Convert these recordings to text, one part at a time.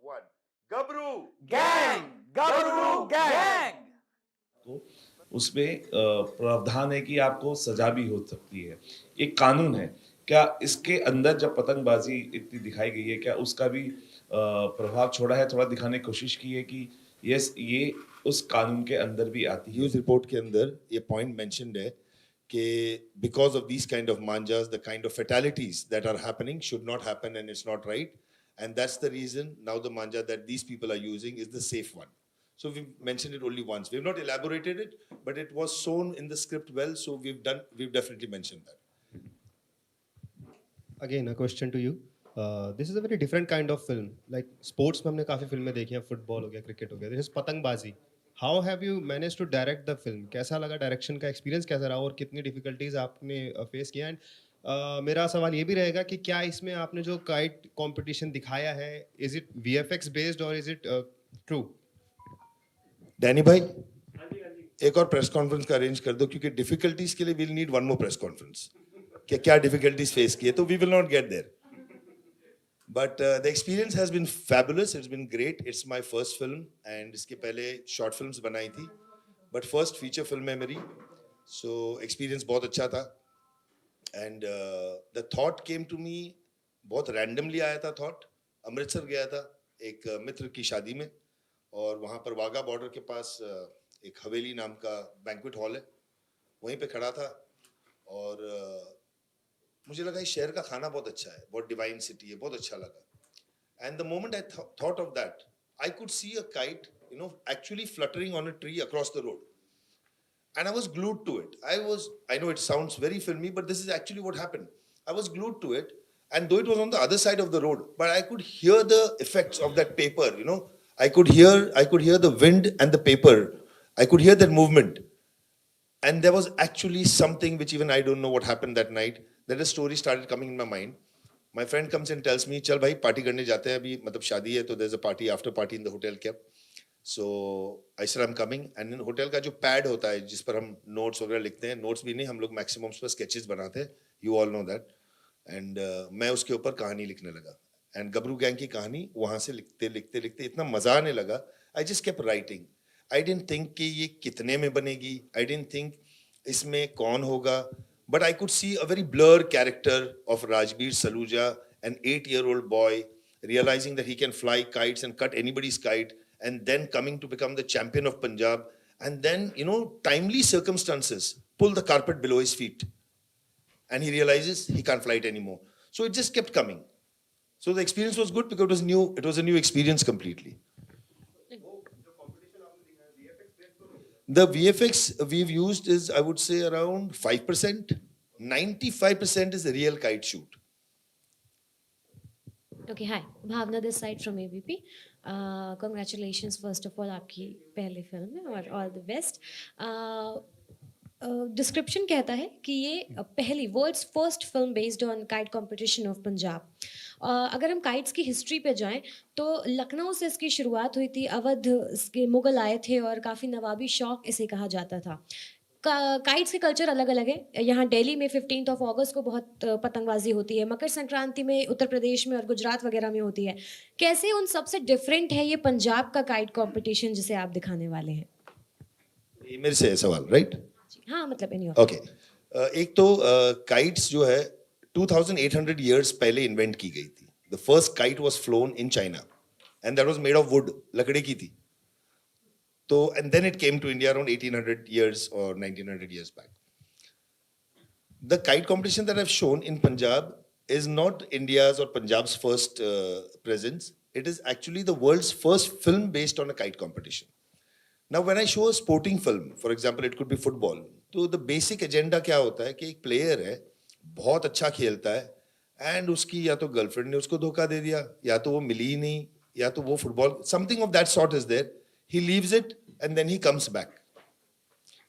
one. Gabru gang गबरू gang. तो उसमें प्रावधान है कि आपको सजा भी हो सकती है, एक कानून है। क्या इसके अंदर जब पतंगबाजी इतनी दिखाई गई है, क्या उसका भी प्रभाव छोड़ा है, थोड़ा दिखाने की कोशिश की है कि यस ये उस कानून के अंदर भी आती है? न्यूज रिपोर्ट के अंदर ये पॉइंट मेंशन्ड है कि because of these kind of manjas the kind of fatalities that are happening should not happen and it's not right and that's the reason now the manja that these people are using is the safe one. So we've mentioned it only once. We've not elaborated it, but it was shown in the script well, so we've definitely mentioned that. Again, a question to you. This is a very different kind of film. Like sports में हमने काफी फिल्में देखी हैं, football हो गया, cricket हो गया. This is पतंगबाजी. How have you managed to direct the film? कैसा लगा डायरेक्शन का एक्सपीरियंस कैसा रहा और कितनी डिफिकल्टीज आपने फेस किया? एंड मेरा सवाल ये भी रहेगा कि क्या इसमें आपने जो काइट कंपटीशन दिखाया है, इज इट VFX बेस्ड और इज इट ट्रू? डैनी भाई, एक और प्रेस कॉन्फ्रेंस का अरेंज कर दो क्योंकि डिफिकल्टीज के लिए will need one more press conference. क्या डिफिकल्टीज फेस किए तो we will not get there. But the experience has been fabulous. It's been great. It's my first film, and इसके पहले short films बनाई थी, but first feature film है मेरी. So experience बहुत अच्छा था. And the thought came to me बहुत randomly आया था thought. अमृतसर गया था एक मित्र की शादी में, और वहाँ पर वाघा बॉर्डर के पास एक हवेली नाम का बैंक्वेट हॉल है, वहीं पे खड़ा था और मुझे लगा इस शहर का खाना बहुत अच्छा है, बहुत डिवाइन सिटी है, बहुत अच्छा लगा. And the moment I thought of that, I could see a kite, you know, actually fluttering on a tree across the road. And I was glued to it. I know it sounds very filmy, but this is actually what happened. I was glued to it, and though it was on the other side of the road, but I could hear the effects of that paper, you know. I could hear the wind and the paper. I could hear that movement. And there was actually something which even I don't know what happened that night, that a story started coming in my mind. My friend comes and tells me, "चल भाई party करने जाते हैं अभी, मतलब शादी है तो there's a party after party in the hotel kept." So I said I'm coming, and in hotel का जो पैड होता है जिस पर हम नोट्स वगैरह लिखते हैं, नोट्स भी नहीं, हम लोग मैक्सिमम उस पर स्केचेस बनाते हैं, you all know that. And मैं उसके ऊपर कहानी लिखने लगा, एंड गबरू गैंग की कहानी वहाँ से लिखते लिखते लिखते इतना मजा आने लगा. I just kept writing. I didn't think कि ये कितने में बनेगी, आई डिडंट थिंक इसमें कौन होगा, but I could see a very blur character of Rajbir Saluja, an 8-year-old boy realizing that he can fly kites and cut anybody's kite, and then coming to become the champion of Punjab, and then, you know, timely circumstances pull the carpet below his feet, and he realizes he can't fly it anymore. So it just kept coming. So the experience was good because it was new. It was a new experience completely. The VFX we've used is, I would say, around 5%. 95% is a real kite shoot. Okay, hi, Bhavna this side from ABP. Congratulations first of all आपकी पहली film है और all the best. Description कहता है कि ये पहली world's first film based on kite competition of Punjab. अगर हम काइट्स की हिस्ट्री पे जाएं तो लखनऊ से इसकी शुरुआत हुई थी. अवध के मुगल आए थे और काफ़ी नवाबी शौक इसे कहा जाता था. काइट्स के कल्चर अलग अलग है. यहाँ दिल्ली में 15 अगस्त को बहुत पतंगबाजी होती है, मकर संक्रांति में उत्तर प्रदेश में और गुजरात वगैरह में होती है. कैसे उन सबसे डिफरेंट है ये पंजाब का काइट कंपटीशन जिसे आप दिखाने वाले हैं? ये मेरे से है सवाल, राइट? हाँ, मतलब इन ओके. एक तो काइट्स जो है 2800 इयर्स पहले इन्वेंट की गई थी. The first kite was flown in China and that was made of would, लकड़ी की थी. So, and then it came to India around 1800 years or 1900 years back. The kite competition that I've shown in Punjab is not India's or Punjab's first presence. It is actually the world's first film based on a kite competition. Now, when I show a sporting film, for example, it could be football. तो the basic agenda क्या होता है कि एक player है, बहुत अच्छा खेलता है, and उसकी या तो girlfriend ने उसको धोखा दे दिया, या तो वो मिली ही नहीं, या तो वो football, something of that sort is there. He leaves it and then he comes back.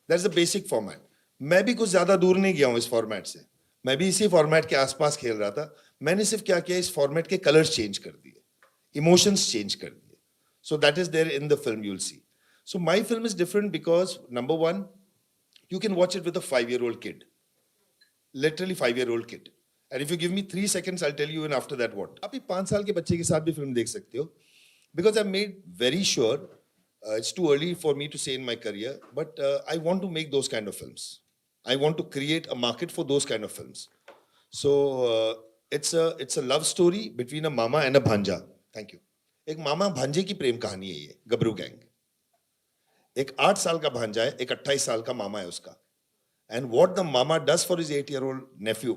That's the basic format. मैं भी कुछ ज्यादा दूर नहीं गया हूँ इस फॉर्मेट से. मैं भी इसी फॉर्मेट के आसपास खेल रहा था. मैंने सिर्फ क्या किया, इस फॉर्मेट के कलर्स चेंज कर दिए, इमोशंस चेंज कर दिए. So that is there in the film, you'll see. So my film is different because number one, you can watch it with a 5-year-old kid, literally 5-year-old kid. And if you give me 3 seconds, I'll tell you and after that what. आप 5 साल के बच्चे के साथ भी film देख सकते हो. because I've made very sure, it's too early for me to say in my career, but I want to make those kind of films. I want to create a market for those kind of films. So it's a love story between a mama and a bhanja. Thank you. एक मामा भांजे की प्रेम कहानी है ये, गबरू gang. एक 8 साल का भांजा है, एक 28 साल का मामा है उसका. And what the mama does for his 8-year-old nephew.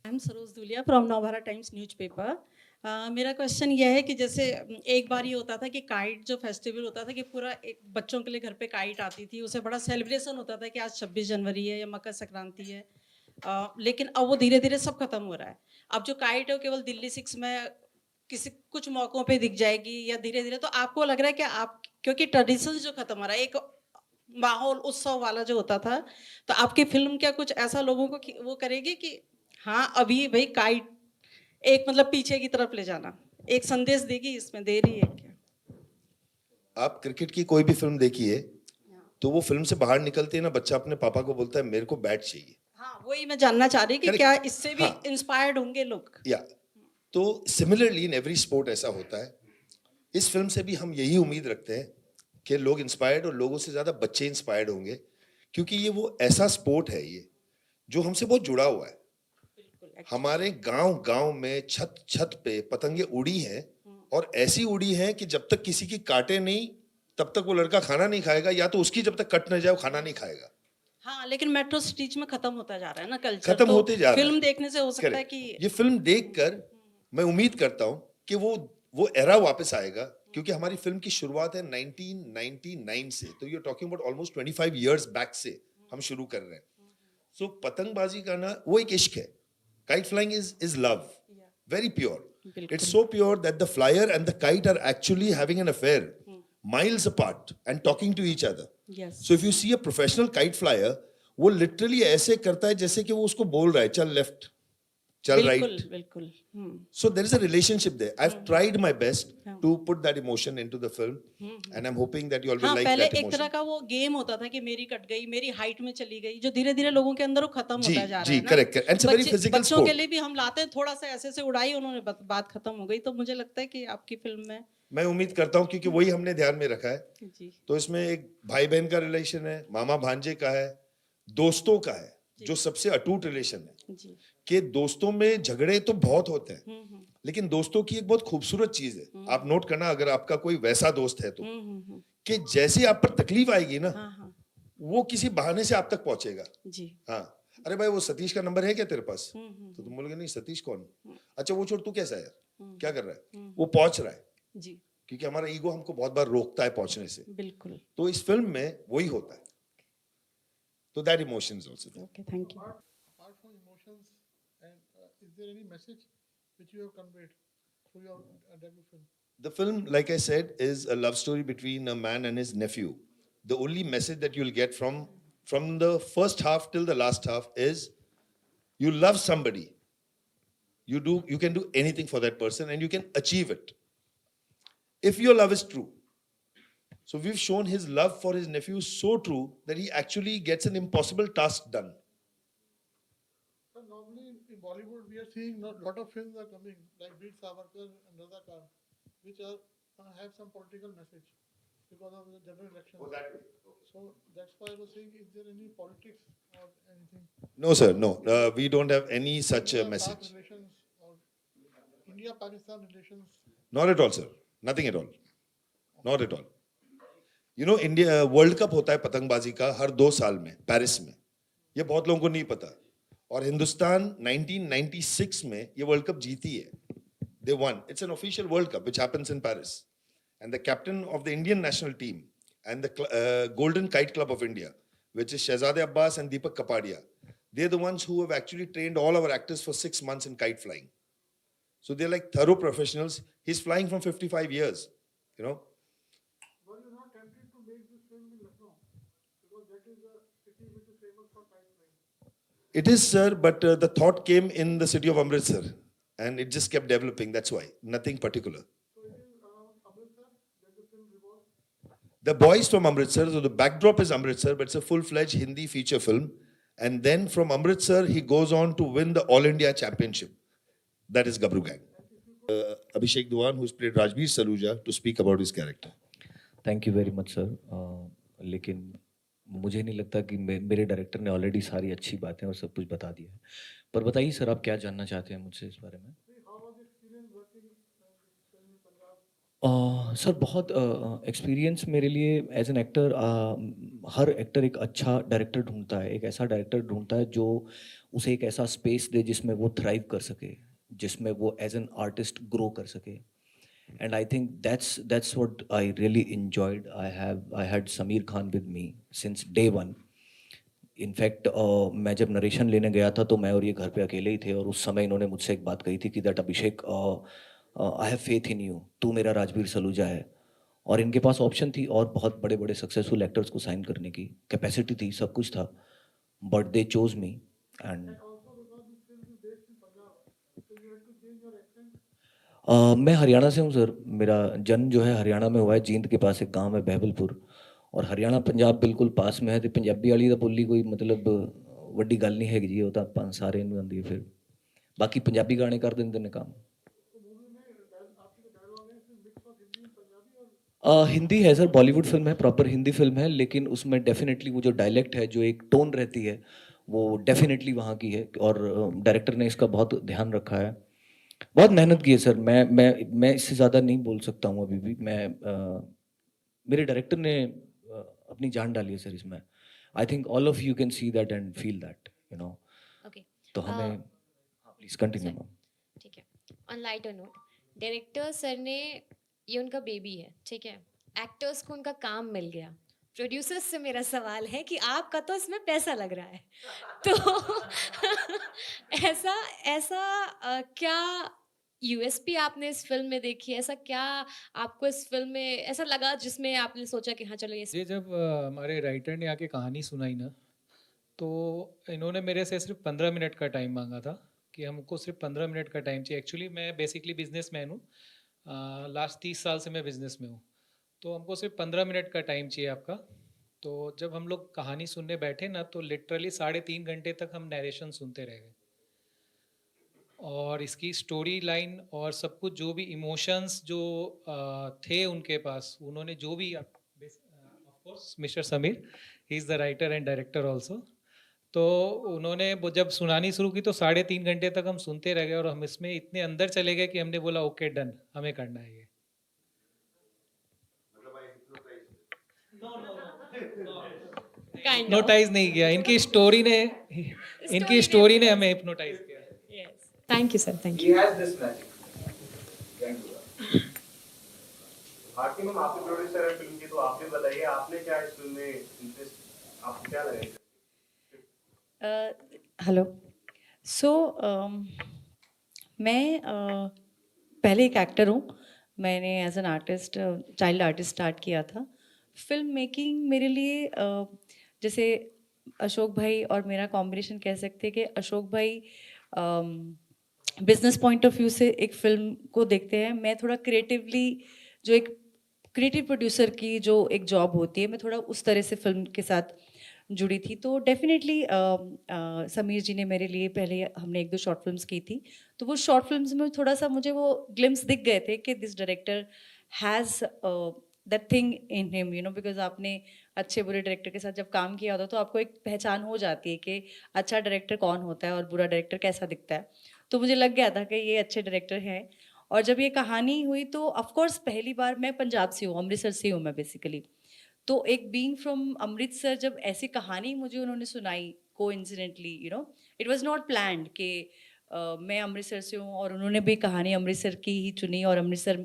I am Saroj Dulia from Navbharat Times newspaper. मेरा क्वेश्चन यह है कि जैसे एक बार ये होता था कि काइट जो फेस्टिवल होता था कि पूरा एक बच्चों के लिए घर पे काइट आती थी, उसे बड़ा सेलिब्रेशन होता था कि आज 26 जनवरी है या मकर संक्रांति है. लेकिन अब वो धीरे धीरे सब खत्म हो रहा है. अब जो काइट है वो केवल दिल्ली 6 में किसी कुछ मौकों पे दिख जाएगी या धीरे धीरे. तो आपको लग रहा है कि आप, क्योंकि ट्रेडिशन जो खत्म हो रहा है, एक माहौल उत्सव वाला जो होता था, तो आपकी फिल्म क्या कुछ ऐसा लोगों को वो करेगी कि हाँ अभी भाई काइट एक मतलब पीछे की तरफ ले जाना, एक संदेश देगी, इसमें दे रही है क्या? आप क्रिकेट की कोई भी फिल्म देखिए तो वो फिल्म से बाहर निकलते हैं ना, बच्चा अपने पापा को बोलता है मेरे को बैट चाहिए. हाँ वही मैं जानना चाह रही कि Correct. क्या इससे भी हाँ. इंस्पायर्ड होंगे लोग? या तो सिमिलरली इन एवरी स्पोर्ट ऐसा होता है. इस फिल्म से भी हम यही उम्मीद रखते हैं कि लोग इंस्पायर्ड, और लोगों से ज्यादा बच्चे इंस्पायर्ड होंगे, क्योंकि ये वो ऐसा स्पोर्ट है ये जो हमसे बहुत जुड़ा हुआ है. हमारे गांव गांव में छत छत पे पतंगे उड़ी हैं, और ऐसी उड़ी हैं कि जब तक किसी की काटे नहीं तब तक वो लड़का खाना नहीं खाएगा, या तो उसकी जब तक कट न जाए वो खाना नहीं खाएगा. हाँ लेकिन मेट्रो सिटीज में खत्म होता जा रहा है ना कल्चर. खत्म होते जा रहा है. फिल्म देखने से हो सकता है Correct. कि ये फिल्म देखकर मैं उम्मीद करता हूं कि वो एरा वापस आएगा, क्योंकि हमारी फिल्म की शुरुआत है 1999 से. तो you are talking about almost 25 years back से हम शुरू कर रहे हैं. सो पतंगबाजी का ना वो एक इश्क है. Kite flying is love, very pure. It's so pure that the flyer and the kite are actually having an affair, miles apart and talking to each other. Yes. So if you see a professional kite flyer, वो literally ऐसे करता है जैसे कि वो उसको बोल रहा है चल लेफ्ट, चल बिल्कुल राइट. बिल्कुल. So there is a relationship there. I've tried my best to put that emotion into the film, and I'm hoping that you all will हाँ like पहले that एक तरह emotion. का वो गेम होता था कि मेरी कट गई, मेरी हाइट में चली गई, जो धीरे धीरे लोगों के अंदर वो खत्म जी, होता जा रहा जी, है ना. correct, correct. And it's a very physical बच्चों sport. के लिए भी हम लाते हैं, थोड़ा सा ऐसे से उड़ाई उन्होंने, बात खत्म हो गई. तो मुझे लगता है कि आपकी फिल्म में मैं उम्मीद करता हूँ, क्योंकि वही हमने ध्यान में रखा है. जी तो इसमें एक भाई बहन का रिलेशन है, मामा भांजे का है, दोस्तों का है, जो सबसे अटूट रिलेशन है. जी. कि दोस्तों में झगड़े तो बहुत होते हैं, लेकिन दोस्तों की एक बहुत खूबसूरत चीज है. आप नोट करना, अगर आपका कोई वैसा दोस्त है तो, कि जैसे आप पर तकलीफ आएगी ना, हाँ हाँ वो किसी बहाने से आप तक पहुंचेगा. जी. हाँ, अरे भाई वो सतीश का नंबर है क्या तेरे पास? तो तुम बोलोगे नहीं, सतीश कौन? अच्छा वो छोड़, तू कैसा है यार, क्या कर रहा है? वो पहुंच रहा है, जी क्योंकि हमारा ईगो हमको बहुत बार रोकता है पहुंचने से. बिल्कुल. तो इस फिल्म में वही होता है. तो that emotions also. Okay thank you. Apart from emotions, and is there any message which you have conveyed through your debut film? The film, like I said, is a love story between a man and his nephew. The only message that you'll get from the first half till the last half is you love somebody. You can do anything for that person and you can achieve it. If your love is true. So we've shown his love for his nephew so true that he actually gets an impossible task done. So normally in Bollywood we are seeing a lot of films are coming like Veer Savarkar and Razakar, which are have some political message because of the general election. So that's why I was saying, is there any politics or anything? No, sir, no. We don't have any such India-Pak message. relations or India-Pakistan relations. Not at all, sir. Nothing at all. Not at all. You know, India world cup होता है पतंगबाजी का हर 2 साल में Paris में. ये बहुत लोगों को नहीं पता. और हिंदुस्तान 1996 में ये वर्ल्ड कप जीती है. They won. It's an official World Cup which happens in Paris. And the captain of the Indian national team and the Golden Kite Club of India, which is Shehzade Abbas and Deepak Kapadia, they're the ones who have actually trained all our actors for 6 months in kite flying. So they're like thorough professionals. He's flying from 55 years, you know. Were you not tempted to make this film in Lucknow? Because that is a city which is famous for kite flying. It is, sir, but the thought came in the city of Amritsar and it just kept developing. That's why. Nothing particular. So it is around Amritsar that the film revolves. The boys from Amritsar, so the backdrop is Amritsar, but it's a full-fledged Hindi feature film. And then from Amritsar, he goes on to win the All India Championship. That is Gabru Gang. If you Abhishek Duan, who's played Rajbir Saluja, to speak about his character. Thank you very much sir. लेकिन मुझे नहीं लगता कि मेरे director ने already सारी अच्छी बातें और सब कुछ बता दिया है। पर बताइए सर, आप क्या जानना चाहते हैं मुझसे इस बारे में? सर बहुत एक्सपीरियंस मेरे लिए एज एन एक्टर, हर एक्टर एक अच्छा डायरेक्टर ढूंढता है, एक ऐसा डायरेक्टर ढूंढता है जो उसे एक ऐसा स्पेस दे जिसमें वो थ्राइव कर सके, जिसमें वो एज एन आर्टिस्ट ग्रो कर सके। And I think that's what I really enjoyed. I had Sameer Khan with me since day one. In fact, मैं जब नरेशन लेने गया था तो मैं और ये घर पे अकेले ही थे, और उस समय इन्होंने मुझसे एक बात कही थी कि that Abhishek, I have faith in you, तू मेरा राजबीर सलूजा है। और इनके पास ऑप्शन थी और बहुत बड़े बड़े सक्सेसफुल एक्टर्स को साइन करने की कैपेसिटी थी, सब कुछ था, but they chose me. And मैं हरियाणा से हूँ सर। मेरा जन्म जो है हरियाणा में हुआ है, जींद के पास एक गांव है बहबलपुर, और हरियाणा पंजाब बिल्कुल पास में है। तो पंजाबी वाली दा बोली कोई मतलब वड्डी गल नहीं हैगी जी, वो तो सारे नूं आंदी है। फिर बाकी पंजाबी गाने कर देंदे ने काम। हिंदी है सर, बॉलीवुड फिल्म है, प्रॉपर हिंदी फिल्म है, लेकिन उसमें डेफिनेटली वो जो डायलेक्ट है, जो एक टोन रहती है, वो डेफिनेटली वहाँ की है, और डायरेक्टर ने इसका बहुत ध्यान रखा है, बहुत मेहनत की है सर। मैं इससे ज़्यादा नहीं बोल सकता हूँ अभी भी। मेरे डायरेक्टर ने अपनी जान डाली है सर इसमें। I think all of you can see that and feel that, you know. Okay, तो हमें प्लीज कंटिन्यू मैम। ठीक है। On lighter note, director sir ने, ये उनका बेबी है, ठीक है, एक्टर्स को उनका काम मिल गया। प्रोड्यूसर्स से मेरा सवाल है कि आपका तो इसमें पैसा लग रहा है, तो ऐसा ऐसा क्या यूएसपी आपने इस फिल्म में देखी, ऐसा क्या आपको इस फिल्म में ऐसा लगा जिसमें आपने सोचा कि हाँ चलो ये जब हमारे राइटर ने आके कहानी सुनाई ना, तो इन्होंने मेरे से सिर्फ 15 मिनट का टाइम मांगा था कि हमको सिर्फ 15 मिनट का टाइम चाहिए। एक्चुअली मैं बेसिकली बिजनेसमैन हूँ, लास्ट 30 साल से मैं बिजनेस में हूँ, तो हमको सिर्फ 15 मिनट का टाइम चाहिए आपका। तो जब हम लोग कहानी सुनने बैठे ना, तो लिटरली 3.5 घंटे तक हम नरेशन सुनते रह गए, और इसकी स्टोरी लाइन और सब कुछ, जो भी इमोशंस जो थे उनके पास, उन्होंने जो भी, of course mister Sameer, he is the writer and director also. तो उन्होंने वो जब सुनानी शुरू की तो 3.5 घंटे तक हम सुनते रह गए, और हम इसमें इतने अंदर चले गए कि हमने बोला ओके डन, हमें करना है ये। हिप्नोटाइज नहीं किया, इनकी स्टोरी ने हमें हिप्नोटाइज किया। Thank you sir, thank He you. has this magic. Can do that. Bharti ma'am, आप भी प्रोड्यूसर हैं फिल्म की, तो आप भी बताइए आपने क्या इस फिल्म में इंटरेस्ट, आपको क्या लगा? हेलो। सो मैं पहले एक एक्टर हूँ। मैंने as an artist, child artist start किया था। फिल्म मेकिंग मेरे लिए जैसे अशोक भाई और मेरा कॉम्बिनेशन कह सकते हैं कि अशोक भाई बिजनेस पॉइंट ऑफ व्यू से एक फिल्म को देखते हैं, मैं थोड़ा क्रिएटिवली, जो एक क्रिएटिव प्रोड्यूसर की जो एक जॉब होती है, मैं थोड़ा उस तरह से फिल्म के साथ जुड़ी थी। तो डेफिनेटली समीर जी ने मेरे लिए, पहले हमने 1-2 शॉर्ट फिल्म्स की थी, तो वो शॉर्ट फिल्म्स में थोड़ा सा मुझे वो ग्लिम्स दिख गए थे कि this director has that thing in him, you know, because आपने अच्छे बुरे डायरेक्टर के साथ जब काम किया होता है तो आपको एक पहचान हो जाती है कि अच्छा डायरेक्टर कौन होता है और बुरा डायरेक्टर कैसा दिखता है। तो मुझे लग गया था कि ये अच्छे डायरेक्टर हैं। और जब ये कहानी हुई तो ऑफकोर्स पहली बार, मैं पंजाब से हूँ, अमृतसर से हूँ मैं बेसिकली, तो एक बीइंग फ्रॉम अमृतसर, जब ऐसी कहानी मुझे उन्होंने सुनाई coincidentally, you know, it was not planned कि मैं अमृतसर से हूँ और उन्होंने भी कहानी अमृतसर की ही चुनी और अमृतसर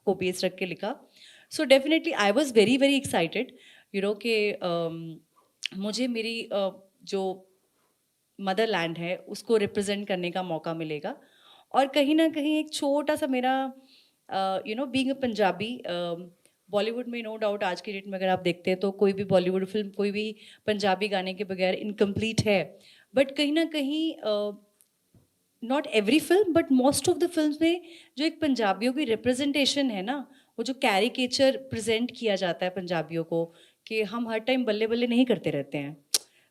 को बेस रख के लिखा। So definitely I was very very excited, you know, कि मुझे मेरी जो मदरलैंड है उसको रिप्रेजेंट करने का मौका मिलेगा। और कहीं ना कहीं एक छोटा सा मेरा, you know, being a Punjabi, Bollywood में नो डाउट आज की डेट में अगर आप देखते हैं तो कोई भी बॉलीवुड फिल्म, कोई भी पंजाबी गाने के बगैर इनकम्प्लीट है। बट कहीं ना कहीं, not every film but most of the films में जो एक पंजाबियों की रिप्रेजेंटेशन है ना, वो जो कैरिकेचर प्रेजेंट किया जाता है पंजाबियों को, कि हम हर टाइम बल्ले बल्ले नहीं करते रहते हैं,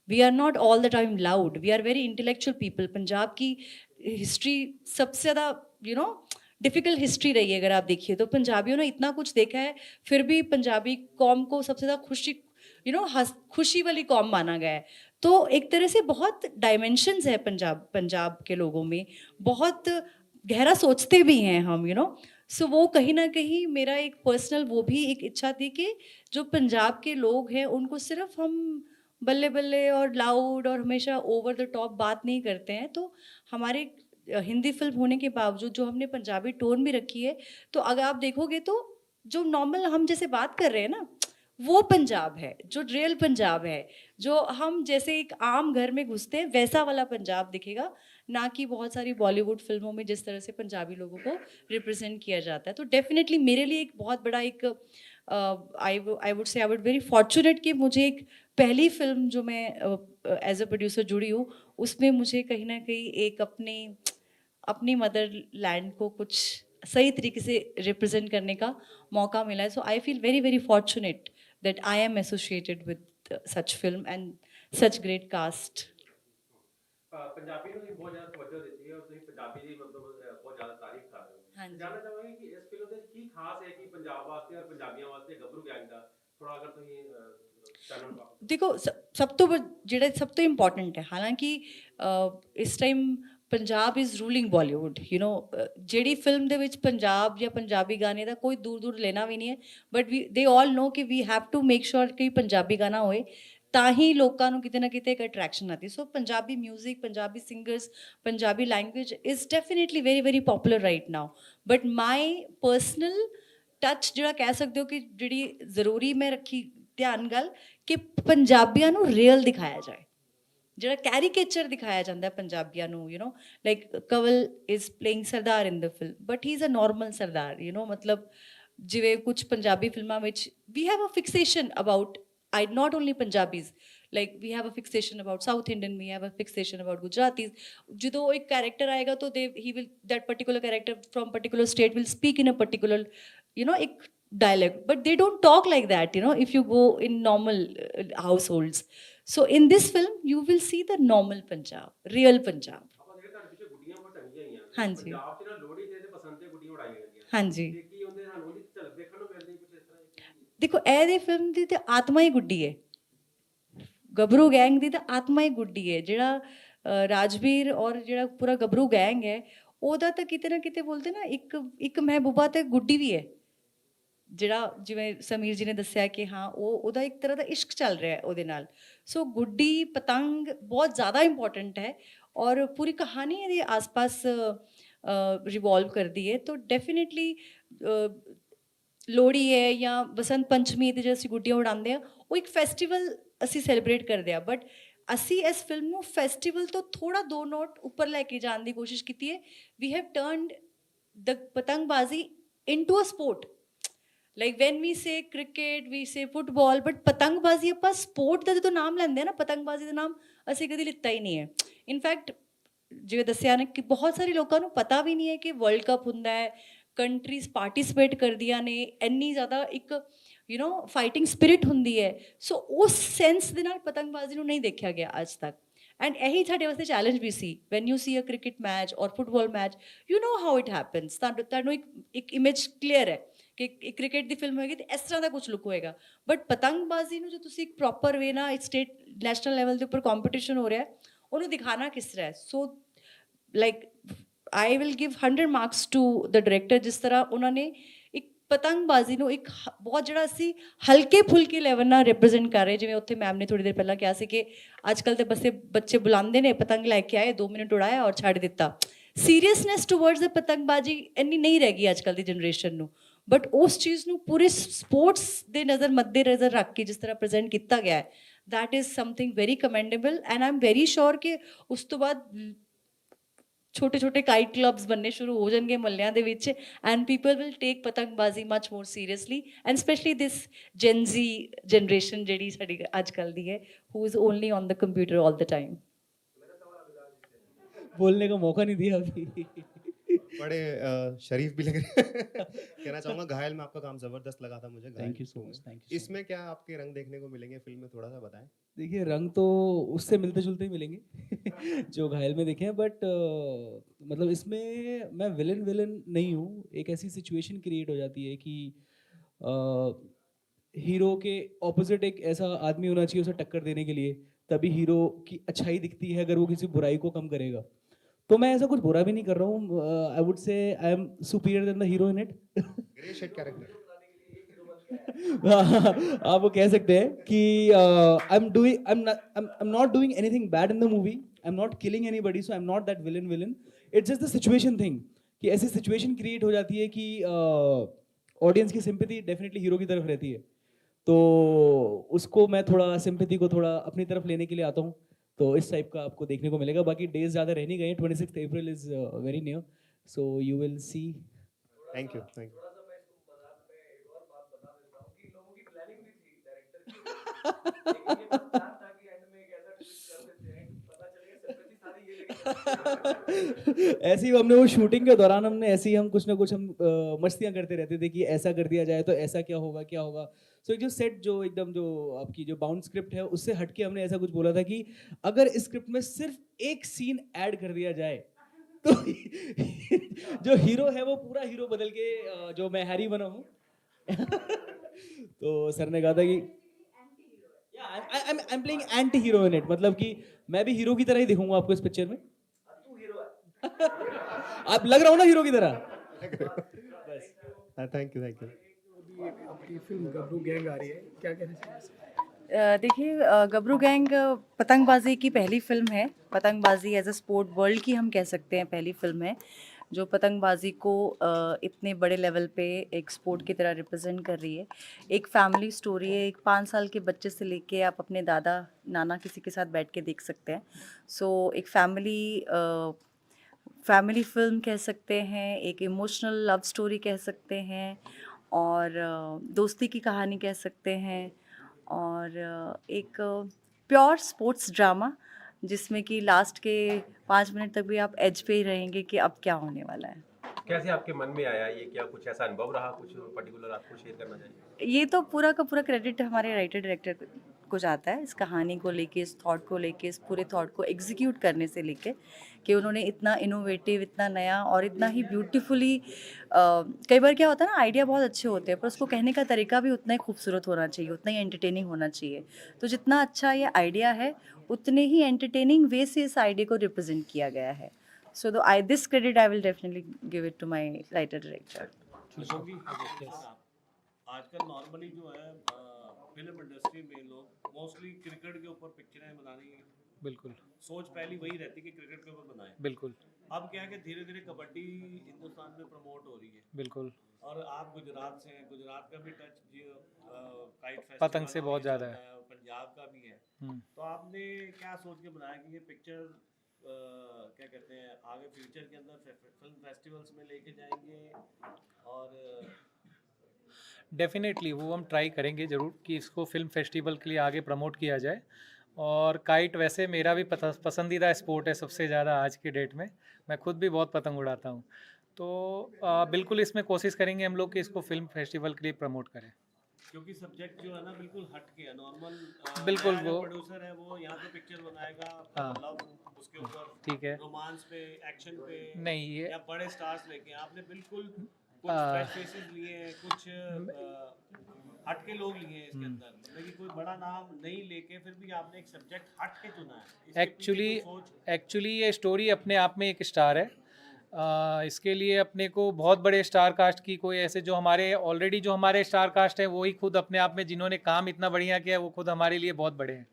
we are not all the time loud, we are very intellectual people. Punjab की हिस्ट्री सबसे ज़्यादा, यू नो, डिफिकल्ट हिस्ट्री रही है अगर आप देखिए तो। पंजाबियों ने इतना कुछ देखा है, फिर भी पंजाबी कौम को सबसे ज़्यादा खुशी खुशी वाली कौम माना गया है। तो एक तरह से बहुत डायमेंशंस है पंजाब के लोगों में, बहुत गहरा सोचते भी हैं हम, सो वो कहीं ना कहीं मेरा एक पर्सनल वो भी एक इच्छा थी कि जो पंजाब के लोग हैं उनको सिर्फ हम बल्ले बल्ले और लाउड और हमेशा ओवर द टॉप बात नहीं करते हैं। तो हमारे हिंदी फिल्म होने के बावजूद जो हमने पंजाबी टोन भी रखी है, तो अगर आप देखोगे तो जो नॉर्मल हम जैसे बात कर रहे हैं ना, वो पंजाब है जो रियल पंजाब है, जो हम जैसे एक आम घर में घुसते हैं वैसा वाला पंजाब दिखेगा, ना कि बहुत सारी बॉलीवुड फिल्मों में जिस तरह से पंजाबी लोगों को रिप्रेजेंट किया जाता है। तो डेफिनेटली मेरे लिए एक बहुत बड़ा एक आई would say I would very fortunate कि मुझे एक पहली फिल्म जो मैं एज अ प्रोड्यूसर जुड़ी हूँ, उसमें मुझे कहीं ना कहीं एक अपनी मदर लैंड को कुछ सही तरीके से रिप्रेजेंट करने का मौका मिला है। So I feel very very fortunate that I am associated with such film and such great cast. Punjabi ਨੂੰ ਬਹੁਤ ਜ਼ਿਆਦਾ ਤਵੱਜੋ ਦਿੱਤੀ ਹੈ ਔਰ ਤੁਸੀਂ ਪੰਜਾਬੀ ਦੀ ਮਤਲਬ ਬਹੁਤ ਜ਼ਿਆਦਾ ਤਾਰੀਫ ਕਰ ਰਹੇ ਹੋ। ਹਾਂਜੀ। ਜਾਨਣਾ ਚਾਹਾਂਗੇ ਕਿ ਇਸ ਫਿਲਮ ਦੇ ਕੀ ਖਾਸ ਹੈ ਕਿ ਪੰਜਾਬ ਵਾਸਤੇ ਔਰ ਪੰਜਾਬੀਆਂ ਵਾਸਤੇ ਗੱਭਰੂ ਗੈਂਗ ਦਾ ਥੋੜਾ ਅਗਰ ਤੁਸੀਂ ਚਾਨਣ ਪਾਓ। देखो सब तो इम्पोर्टेंट है, हालांकि इस time Punjab is ruling Bollywood, ਜਿਹੜੀ ਫਿਲਮ ਦੇ ਵਿੱਚ ਪੰਜਾਬ ਜਾਂ ਪੰਜਾਬੀ ਗਾਣੇ ਦਾ ਕੋਈ ਦੂਰ ਲੈਣਾ ਵੀ ਨਹੀਂ ਹੈ, ਬਟ ਦੇ ਆਲ ਨੋ ਕਿ we have to make sure ਕਿ ਪੰਜਾਬੀ ਗਾਣਾ ਹੋਏ, ਤਾਂ ਹੀ ਲੋਕਾਂ ਨੂੰ ਕਿਤੇ ਨਾ ਕਿਤੇ ਇੱਕ ਅਟਰੈਕਸ਼ਨ ਆਤੀ। So Punjabi music, Punjabi singers, Punjabi language is definitely very very popular right now. But my personal touch ਜਿਹੜਾ ਕਹਿ ਸਕਦੇ ਹੋ ਕਿ ਜਿਹੜੀ ਜ਼ਰੂਰੀ ਮੈਂ ਰੱਖੀ ਧਿਆਨ ਗੱਲ ਕਿ ਪੰਜਾਬੀਆਂ ਨੂੰ ਰੀਅਲ ਦਿਖਾਇਆ ਜਾਏ, ਜਿਹੜਾ ਕੈਰੀਕੇਚਰ ਦਿਖਾਇਆ ਜਾਂਦਾ ਪੰਜਾਬੀਆਂ ਨੂੰ, like Kawal is playing sardar in the film but he is a normal sardar, ਮਤਲਬ ਜਿਵੇਂ ਕੁਝ ਪੰਜਾਬੀ ਫਿਲਮਾਂ ਵਿੱਚ we have a fixation about not only Punjabis, like we have a fixation about South Indian, we have a fixation about Gujaratis. ਜਦੋਂ ਇੱਕ character ਆਏਗਾ ਤਾਂ that particular character from particular state will speak in a particular ਇੱਕ dialect, but they don't talk like that, if you go in normal households. So in this film you will see the normal Punjab, real Punjab. ਆਪਾਂ ਜਿਹੜੇ ਤੁਹਾਡੇ ਪਿੱਛੇ ਗੁੱਡੀਆਂ ਬਹੁਤ ਟੰਗੀਆਂ ਹੋਈਆਂ ਹਾਂਜੀ। ਪੰਜਾਬ 'ਚ ਨਾ ਲੋਹੜੀ ਦੇ ਪਸੰਦ ਤੇ ਗੁੱਡੀਆਂ ਉਡਾਈਆਂ ਜਾਂਦੀਆਂ ਹਾਂਜੀ। ਤੇ ਕੀ ਹੁੰਦੇ ਸਾਨੂੰ ਉਹਦੀ ਝਲਕ ਦੇਖਣ ਨੂੰ ਮਿਲਦੀ ਕੁਝ ਇਸ ਤਰ੍ਹਾਂ ਦੀ? ਦੇਖੋ ਇਹਦੀ ਫਿਲਮ ਦੀ ਤੇ ਆਤਮਾ ਹੀ ਗੁੱਡੀ ਹੈ, ਗੱਭਰੂ ਗੈਂਗ ਦੀ ਤਾਂ ਆਤਮਾ ਹੀ ਗੁੱਡੀ ਹੈ। ਜਿਹੜਾ ਰਾਜਵੀਰ ਔਰ ਜਿਹੜਾ ਪੂਰਾ ਗੱਭਰੂ ਗੈਂਗ ਹੈ ਉਹਦਾ ਤਾਂ ਕਿਤੇ ਨਾ ਕਿਤੇ ਬੋਲਦੇ ਨਾ ਇੱਕ ਮਹਿਬੂਬਾ ਤੇ ਗੁੱਡੀ ਵੀ ਹੈ, ਜਿਹੜਾ ਜਿਵੇਂ ਸਮੀਰ ਜੀ ਨੇ ਦੱਸਿਆ ਕਿ ਹਾਂ ਉਹਦਾ ਇੱਕ ਤਰ੍ਹਾਂ ਦਾ ਇਸ਼ਕ ਚੱਲ ਰਿਹਾ ਹੈ ਉਹਦੇ ਨਾਲ। ਸੋ ਗੁੱਡੀ ਪਤੰਗ ਬਹੁਤ ਜ਼ਿਆਦਾ ਇੰਪੋਰਟੈਂਟ ਹੈ ਔਰ ਪੂਰੀ ਕਹਾਣੀ ਇਹਦੇ ਆਸ-ਪਾਸ ਰਿਵੋਲਵ ਕਰਦੀ ਹੈ। ਤਾਂ ਡੈਫੀਨੇਟਲੀ ਲੋਹੜੀ ਹੈ ਜਾਂ ਬਸੰਤ ਪੰਚਮੀ ਤੇ ਜਦੋਂ ਅਸੀਂ ਗੁੱਡੀਆਂ ਉਡਾਉਂਦੇ ਹਾਂ ਉਹ ਇੱਕ ਫੈਸਟੀਵਲ ਅਸੀਂ ਸੈਲੀਬ੍ਰੇਟ ਕਰਦੇ ਹਾਂ, ਬਟ ਅਸੀਂ ਇਸ ਫਿਲਮ ਨੂੰ ਫੈਸਟੀਵਲ ਤੋਂ ਥੋੜਾ 2 ਨੋਟ ਉੱਪਰ ਲੈ ਕੇ ਜਾਣ ਦੀ ਕੋਸ਼ਿਸ਼ ਕੀਤੀ ਹੈ। We have turned the patangbazi into a sport, like when we say cricket, we say football, but ਪਤੰਗਬਾਜ਼ੀ ਆਪਾਂ ਸਪੋਰਟ ਦਾ ਜਦੋਂ ਨਾਮ ਲੈਂਦੇ ਹਾਂ ਨਾ, ਪਤੰਗਬਾਜ਼ੀ ਦਾ ਨਾਮ ਅਸੀਂ ਕਦੀ ਲਿੱਤਾ ਹੀ ਨਹੀਂ ਹੈ। ਇਨਫੈਕਟ ਜਿਵੇਂ ਦੱਸਿਆ ਨਾ ਕਿ ਬਹੁਤ ਸਾਰੇ ਲੋਕਾਂ ਨੂੰ ਪਤਾ ਵੀ ਨਹੀਂ ਹੈ ਕਿ ਵਰਲਡ ਕੱਪ ਹੁੰਦਾ ਹੈ, ਕੰਟਰੀਜ਼ ਪਾਰਟਿਸਿਪੇਟ ਕਰਦੀਆਂ ਨੇ, ਇੰਨੀ ਜ਼ਿਆਦਾ ਇੱਕ ਫਾਈਟਿੰਗ ਸਪਿਰਿਟ ਹੁੰਦੀ ਹੈ। ਸੋ ਉਸ ਸੈਂਸ ਦੇ ਨਾਲ ਪਤੰਗਬਾਜ਼ੀ ਨੂੰ ਨਹੀਂ ਦੇਖਿਆ ਗਿਆ ਅੱਜ ਤੱਕ, ਐਂਡ ਇਹੀ ਸਾਡੇ ਵਾਸਤੇ ਚੈਲੰਜ ਵੀ ਸੀ। When you see a cricket match ਔਰ football match, you know how it happens, ਤੁਹਾਨੂੰ ਇੱਕ ਇਮੇਜ ਕਲੀਅਰ ਹੈ ਕਿ ਇੱਕ ਕ੍ਰਿਕਟ ਦੀ ਫਿਲਮ ਹੋਏਗੀ ਤਾਂ ਇਸ ਤਰ੍ਹਾਂ ਦਾ ਕੁਝ ਲੁੱਕ ਹੋਏਗਾ, ਬਟ ਪਤੰਗਬਾਜ਼ੀ ਨੂੰ ਜੋ ਤੁਸੀਂ ਇੱਕ ਪ੍ਰੋਪਰ ਵੇ ਨਾਲ ਸਟੇਟ ਨੈਸ਼ਨਲ ਲੈਵਲ ਦੇ ਉੱਪਰ ਕੰਪੀਟੀਸ਼ਨ ਹੋ ਰਿਹਾ ਉਹਨੂੰ ਦਿਖਾਣਾ ਕਿਸ ਤਰ੍ਹਾਂ ਹੈ। So like I will give 100 marks to the director, ਜਿਸ ਤਰ੍ਹਾਂ ਉਹਨਾਂ ਨੇ ਇੱਕ ਪਤੰਗਬਾਜ਼ੀ ਨੂੰ ਇੱਕ ਬਹੁਤ ਜਿਹੜਾ ਅਸੀਂ ਹਲਕੇ ਫੁਲਕੇ ਲੈਵਲ ਨਾਲ ਰਿਪਰੈਜ਼ੈਂਟ ਕਰ ਰਹੇ। ਜਿਵੇਂ ਉੱਥੇ ਮੈਮ ਨੇ ਥੋੜ੍ਹੀ ਦੇਰ ਪਹਿਲਾਂ ਕਿਹਾ ਸੀ ਕਿ ਅੱਜ ਕੱਲ੍ਹ ਤਾਂ ਬੱਚੇ ਬੁਲਾਉਂਦੇ ਨੇ, ਪਤੰਗ ਲੈ ਕੇ ਆਏ, 2 ਮਿੰਟ ਉਡਾਇਆ ਔਰ ਛੱਡ ਦਿੱਤਾ। ਸੀਰੀਅਸਨੈਸ ਟੂਵਰਡਸ ਦ ਪਤੰਗਬਾਜ਼ੀ ਇੰਨੀ ਨਹੀਂ ਰਹਿ ਗਈ ਅੱਜ ਕੱਲ੍ਹ ਦੀ ਜਨਰੇਸ਼ਨ ਨੂੰ, ਬਟ ਉਸ ਚੀਜ਼ ਨੂੰ ਪੂਰੇ ਸਪੋਰਟਸ ਦੇ ਮੱਦੇ ਨਜ਼ਰ ਰੱਖ ਕੇ ਜਿਸ ਤਰ੍ਹਾਂ ਪ੍ਰੈਜ਼ੈਂਟ ਕੀਤਾ ਗਿਆ ਹੈ, that is something very commendable, and I'm very sure ਕਿ ਉਸ ਤੋਂ ਬਾਅਦ ਛੋਟੇ ਛੋਟੇ ਕਾਈਟ ਕਲੱਬਸ ਬਣਨੇ ਸ਼ੁਰੂ ਹੋ ਜਾਣਗੇ ਮਹੱਲਿਆਂ ਦੇ ਵਿੱਚ, and people will take patangbazi much more seriously, and specially this gen Z generation ਜਿਹੜੀ ਸਾਡੀ ਅੱਜ ਕੱਲ੍ਹ ਦੀ ਹੈ, who is only on the computer all the time. बोलने का मौका नहीं दिया अभी। बड़े शरीफ भी लग रहे हैं। कहना चाहूंगा घायल में आपका काम जबरदस्त लगा था मुझे। थैंक यू घायल सो two मच, में। Thank you. इसमें क्या आपके रंग देखने को मिलेंगे फिल्म में, थोड़ा सा बताएं। देखिए रंग तो उससे मिलते जुलते ही मिलेंगे जो घायल में देखे हैं, बट मतलब इसमें मैं विलन विलन नहीं हूँ। एक ऐसी सिचुएशन क्रिएट हो जाती है कि हीरो के ऑपोजिट एक ऐसा आदमी होना चाहिए उसे टक्कर देने के लिए, तभी हीरो की अच्छाई दिखती है अगर वो किसी बुराई को कम करेगा। तो मैं ऐसा कुछ बुरा भी नहीं कर रहा हूँ। I would say I am superior than the hero in it. Grey shade character. आप वो कह सकते हैं कि I am not doing anything bad in the movie, I am not killing anybody, so I am not that villain. It's just the situation thing कि ऐसी situation create हो जाती है कि ऑडियंस की सिंपैथी डेफिनेटली हीरो की तरफ रहती है, तो उसको मैं थोड़ा सिंपैथी को थोड़ा अपनी तरफ लेने के लिए आता हूँ। तो इस टाइप का आपको देखने को मिलेगा। बाकी डेज ज़्यादा रह नहीं गए, 26 April is very near, so you will see. Thank you, thank you. ऐसे ही हमने वो शूटिंग के दौरान हमने ऐसे ही हम कुछ ना कुछ हम मस्तियां करते रहते थे कि ऐसा कर दिया जाए तो ऐसा क्या होगा क्या होगा। सो एक जो सेट जो एकदम जो आपकी जो बाउंड स्क्रिप्ट है उससे हटके हमने ऐसा कुछ बोला था कि अगर इस स्क्रिप्ट में सिर्फ एक सीन ऐड कर दिया जाए तो जो हीरो है वो पूरा हीरो बदल के जो मैं हैरी बना हूँ तो सर ने कहा था कि I am playing anti hero in it, मतलब कि मैं भी हीरो की तरह ही दिखूंगा आपको इस पिक्चर में। आप लग रहा हो ना हीरो की तरह। बस थैंक यू, थैंक यू। आपकी फिल्म गबरू गैंग आ रही है, क्या कहना चाहिए? देखिए गबरू गैंग पतंगबाजी की पहली फिल्म है। पतंगबाजी एज अ स्पोर्ट वर्ल्ड की हम कह सकते हैं पहली फिल्म है जो पतंगबाजी को इतने बड़े लेवल पे एक स्पोर्ट की तरह रिप्रेजेंट कर रही है। एक फैमिली स्टोरी है, एक 5 साल के बच्चे से लेके आप अपने दादा नाना किसी के साथ बैठ के देख सकते हैं। सो एक फैमिली फिल्म कह सकते हैं, एक इमोशनल लव स्टोरी कह सकते हैं, और दोस्ती की कहानी कह सकते हैं, और एक प्योर स्पोर्ट्स ड्रामा जिसमें कि लास्ट के 5 मिनट तक भी आप एज पे ही रहेंगे कि अब क्या होने वाला है। कैसे आपके मन में आया ये, क्या कुछ ऐसा अनुभव रहा, कुछ पर्टिकुलर आपको शेयर करना चाहिए? ये तो पूरा का पूरा क्रेडिट हमारे राइटर डायरेक्टर को जाता है, इस कहानी को लेके, इस थॉट को लेके, इस पूरे थॉट को एग्जीक्यूट करने से लेके कि उन्होंने इतना इनोवेटिव, इतना नया और इतना ही ब्यूटीफुली कई बार क्या होता है ना, आइडिया बहुत अच्छे होते हैं पर उसको कहने का तरीका भी उतना ही खूबसूरत होना चाहिए, उतना ही एंटरटेनिंग होना चाहिए। तो जितना अच्छा ये आइडिया है उतने ही एंटरटेनिंग वे से इस आइडिया को रिप्रेजेंट किया गया है। So this credit I will definitely give it to my writer director. आजकल नॉर्मली जो है फिल्म इंडस्ट्री में लोग मोस्टली क्रिकेट के ऊपर पिक्चरें बनाने की बिल्कुल सोच पहली वही रहती कि क्रिकेट के ऊपर बनाएं। बिल्कुल अब क्या है कि धीरे धीरे कबड्डी हिंदुस्तान में प्रमोट हो रही है, बिल्कुल और आप गुजरात से हैं, गुजरात का भी टच काइट फेस्टिवल पतंग से बहुत ज़्यादा है। पंजाब का भी है। तो आपने क्या सोच के बनाया कि ये पिक्चर क्या कहते हैं आगे फ्यूचर के अंदर फिल्म फेस्टिवल्स में लेके जाएंगे? और डेफिनेटली वो हम ट्राई करेंगे ज़रूर कि इसको फिल्म फेस्टिवल के लिए आगे प्रमोट किया जाए। और काइट वैसे मेरा भी पसंदीदा स्पोर्ट है सबसे ज़्यादा आज की डेट में। मैं खुद भी बहुत पतंग उड़ाता हूँ। तो बिल्कुल इसमें कोशिश करेंगे हम लोग कि इसको फिल्म फेस्टिवल के लिए प्रमोट करें। क्योंकि सब्जेक्ट जो है ना बिल्कुल हट के है नॉर्मल। बिल्कुल वो प्रोड्यूसर है वो यहाँ पे पिक्चर बनाएगा, हाँ। लव उसके ऊपर, ठीक है, रोमांस पे, एक्शन पे, नहीं ये या बड़े स्टार्स लेके आपने बिल्कुल कुछ फ्रेश फेसेस लिए हैं, कुछ हट के लोग लिए हैं इसके अंदर, मतलब कि कोई बड़ा नाम नहीं लेके फिर भी आपने एक सब्जेक्ट हट के चुना है। एक्चुअली ये स्टोरी अपने आप में एक स्टार है। इसके लिए अपने को बहुत बड़े स्टार कास्ट की कोई ऐसे जो हमारे ऑलरेडी जो हमारे स्टार कास्ट हैं वो ही खुद अपने आप में जिन्होंने काम इतना बढ़िया किया वो खुद हमारे लिए बहुत बड़े हैं।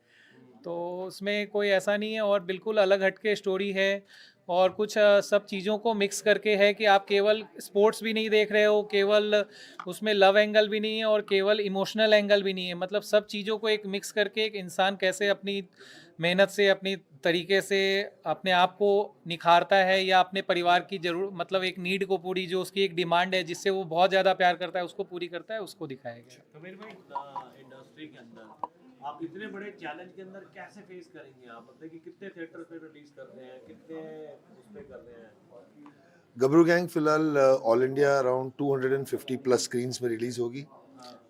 तो उसमें कोई ऐसा नहीं है और बिल्कुल अलग हटके स्टोरी है और कुछ सब चीज़ों को मिक्स करके है कि आप केवल स्पोर्ट्स भी नहीं देख रहे हो, केवल उसमें लव एंगल भी नहीं है और केवल इमोशनल एंगल भी नहीं है। मतलब सब चीज़ों को एक मिक्स करके एक इंसान कैसे अपनी मेहनत से अपनी तरीके से अपने आप को निखारता है या अपने परिवार की जरूर मतलब एक नीड को पूरी जो उसकी एक डिमांड है जिससे वो बहुत ज़्यादा प्यार करता है उसको पूरी करता है, उसको दिखाया गया। तो मेरे भाई इंडस्ट्री के अंदर आप इतने बड़े चैलेंज के अंदर कैसे फेस करेंगे आप, मतलब कि कितने थिएटर पे रिलीज कर रहे हैं, कितने उस पे कर रहे हैं? गबरू गैंग फिलहाल all India around 250 plus screens में रिलीज होगी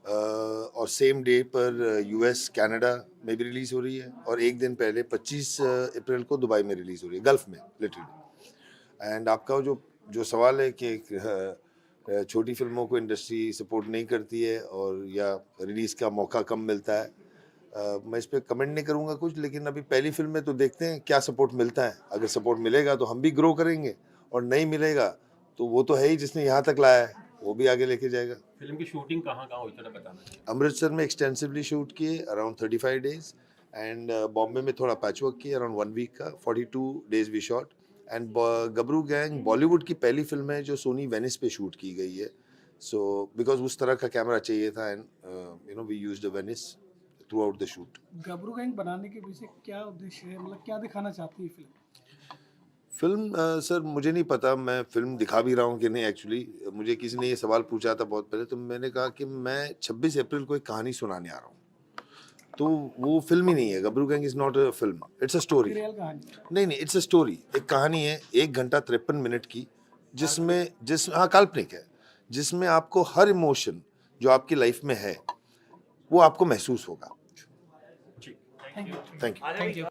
और सेम डे पर यूएस कनाडा में भी रिलीज हो रही है और एक दिन पहले 25 अप्रैल को दुबई में रिलीज हो रही है, गल्फ में लिटरली। एंड आपका जो सवाल है कि छोटी फिल्मों को इंडस्ट्री सपोर्ट नहीं करती है और या रिलीज़ का मौका कम मिलता है, मैं इस पर कमेंट नहीं करूँगा कुछ, लेकिन अभी पहली फिल्म में तो देखते हैं क्या सपोर्ट मिलता है। अगर सपोर्ट मिलेगा तो हम भी ग्रो करेंगे और नहीं मिलेगा तो वो तो है ही जिसने यहाँ तक लाया है, वो भी आगे लेके जाएगा। फिल्म की शूटिंग कहाँ हुई थोड़ा बताना चाहिए। अमृतसर में एक्सटेंसिवली शूट किए अराउंड 35 डेज एंड बॉम्बे में थोड़ा पैचवर्क किया अराउंड 1 वीक का, 42 days we shot. And Gabru gang Bollywood की पहली फिल्म है जो सोनी वेनिस पे शूट की गई है, सो बिकॉज उस तरह का कैमरा चाहिए था and you know we used a Venice throughout the shoot. Gabru gang बनाने के पीछे क्या उद्देश्य है, मतलब क्या दिखाना चाहती है फिल्म? सर मुझे नहीं पता मैं फिल्म दिखा भी रहा हूँ कि नहीं। एक्चुअली मुझे किसी ने ये सवाल पूछा था बहुत पहले, तो मैंने कहा कि मैं 26 अप्रैल को एक कहानी सुनाने आ रहा हूँ, तो वो फिल्म ही नहीं है। Gabru Gang is not a film, it's a story. नहीं, इट्स अ स्टोरी, एक कहानी है 1 घंटा 53 मिनट की, हाँ काल्पनिक है, जिसमें आपको हर इमोशन जो आपकी लाइफ में है वो आपको महसूस होगा। Thank you. Thank you.